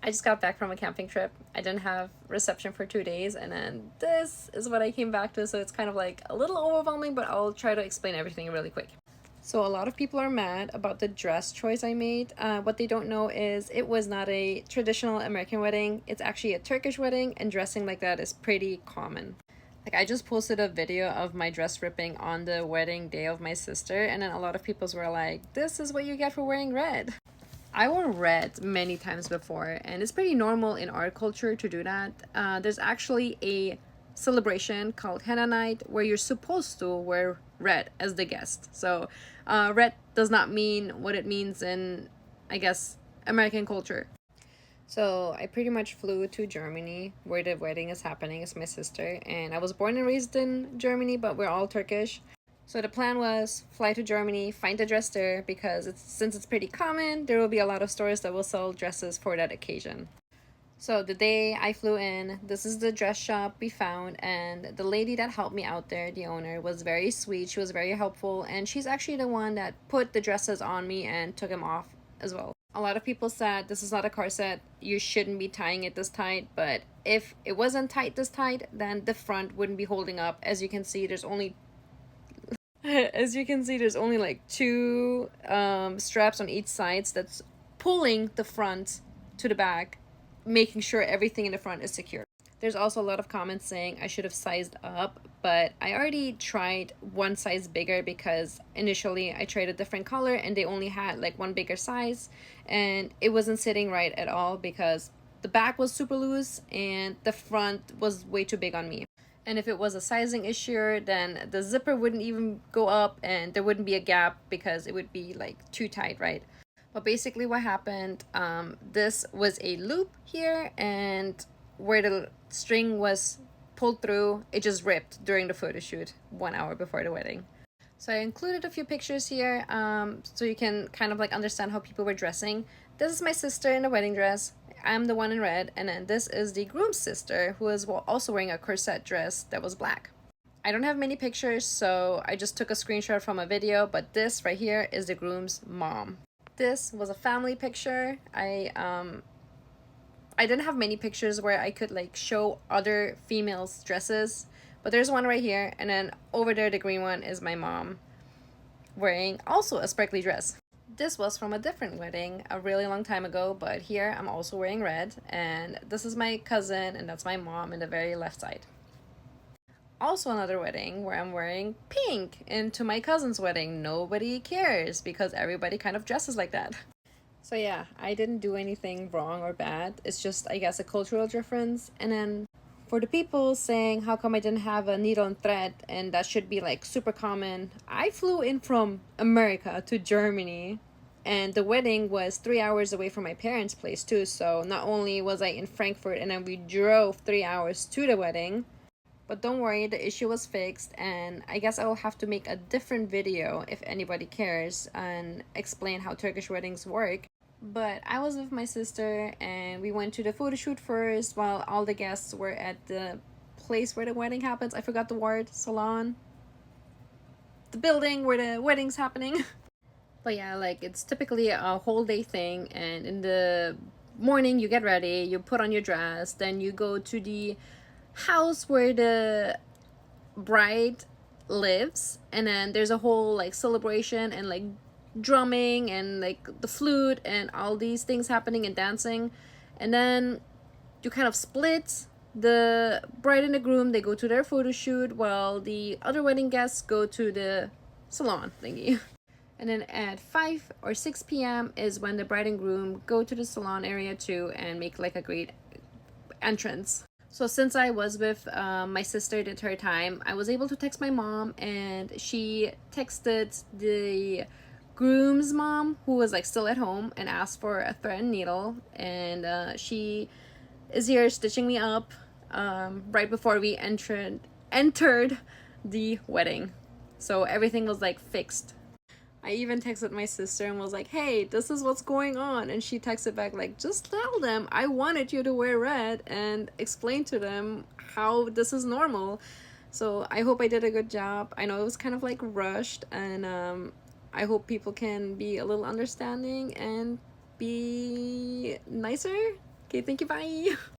I just got back from a camping trip. I didn't have reception for 2 days, and then this is what I came back to, so it's kind of like a little overwhelming, but I'll try to explain everything really quick. So a lot of people are mad about the dress choice I made. What they don't know is it was not a traditional American wedding. It's actually a Turkish wedding, and dressing like that is pretty common. Like, I just posted a video of my dress ripping on the wedding day of my sister, and then a lot of people were like, this is what you get for wearing red. I wore red many times before, and it's pretty normal in our culture to do that. There's actually a celebration called Henna Night where you're supposed to wear red as the guest. So, red does not mean what it means in, I guess, American culture. So I pretty much flew to Germany where the wedding is happening. It's my sister, and I was born and raised in Germany, but we're all Turkish. So the plan was fly to Germany, find a dress there because since it's pretty common, there will be a lot of stores that will sell dresses for that occasion. So the day I flew in, this is the dress shop we found, and the lady that helped me out there, the owner, was very sweet. She was very helpful, and she's actually the one that put the dresses on me and took them off as well. A lot of people said this is not a corset, you shouldn't be tying it this tight, but if it wasn't tight this tight, then the front wouldn't be holding up. As you can see, there's only like two straps on each side that's pulling the front to the back, making sure everything in the front is secure. There's also a lot of comments saying I should have sized up, but I already tried one size bigger because initially I tried a different color and they only had like one bigger size, and it wasn't sitting right at all because the back was super loose and the front was way too big on me. And if it was a sizing issue, then the zipper wouldn't even go up and there wouldn't be a gap because it would be like too tight, right? But basically what happened, this was a loop here, and where the string was pulled through, it just ripped during the photo shoot 1 hour before the wedding. So I included a few pictures here so you can kind of like understand how people were dressing. This is my sister in the wedding dress. I'm the one in red, and then this is the groom's sister, who is also wearing a corset dress that was black. I don't have many pictures, so I just took a screenshot from a video, but this right here is the groom's mom. This was a family picture. I didn't have many pictures where I could like show other females' dresses, but there's one right here, and then over there the green one is my mom wearing also a sparkly dress. This was from a different wedding a really long time ago, but here I'm also wearing red, and this is my cousin, and that's my mom in the very left side. Also another wedding where I'm wearing pink, and to my cousin's wedding nobody cares because everybody kind of dresses like that. So yeah, I didn't do anything wrong or bad. It's just, I guess, a cultural difference. And then for the people saying how come I didn't have a needle and thread and that should be like super common, I flew in from America to Germany, and the wedding was 3 hours away from my parents' place too. So not only was I in Frankfurt and then we drove 3 hours to the wedding, but don't worry, the issue was fixed, and I guess I will have to make a different video if anybody cares and explain how Turkish weddings work. But I was with my sister and we went to the photo shoot first while all the guests were at the place where the wedding happens. I forgot the word, salon. The building where the wedding's happening. But yeah, like it's typically a whole day thing, and in the morning you get ready, you put on your dress, then you go to the house where the bride lives, and then there's a whole like celebration and like drumming and like the flute and all these things happening and dancing, and then you kind of split. The bride and the groom, they go to their photo shoot while the other wedding guests go to the salon thingy. And then at 5 or 6 p.m. is when the bride and groom go to the salon area too and make like a great entrance. So since I was with my sister the entire time, I was able to text my mom, and she texted the groom's mom, who was like still at home, and asked for a thread and needle, and she is here stitching me up right before we entered the wedding. So everything was like fixed. I even texted my sister and was like, hey, this is what's going on. And she texted back like, just tell them I wanted you to wear red and explain to them how this is normal. So I hope I did a good job. I know it was kind of like rushed, and I hope people can be a little understanding and be nicer. Okay, thank you, bye.